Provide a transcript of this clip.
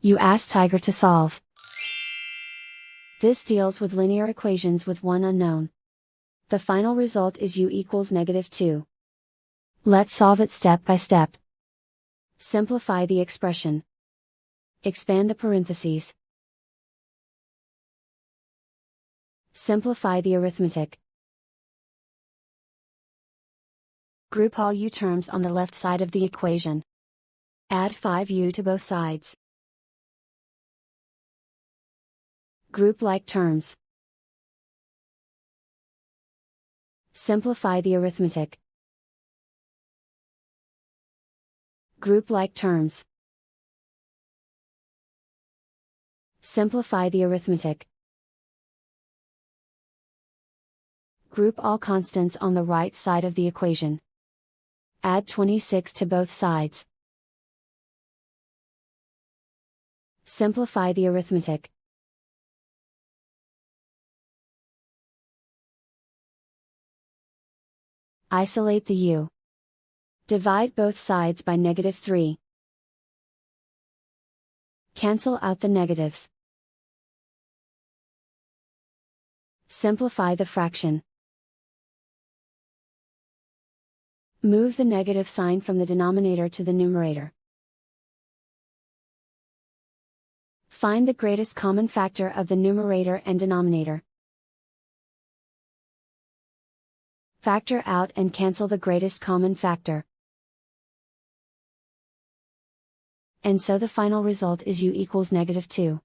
You ask Tiger to solve. This deals with linear equations with one unknown. The final result is u equals -2. Let's solve it step by step. Simplify the expression. Expand the parentheses. Simplify the arithmetic. Group all u terms on the left side of the equation. Add 5u to both sides. Group like terms. Simplify the arithmetic. Group like terms. Simplify the arithmetic. Group all constants on the right side of the equation. Add 26 to both sides. Simplify the arithmetic. Isolate the u. Divide both sides by -3. Cancel out the negatives. Simplify the fraction. Move the negative sign from the denominator to the numerator. Find the greatest common factor of the numerator and denominator. Factor out and cancel the greatest common factor. And so the final result is u equals -2.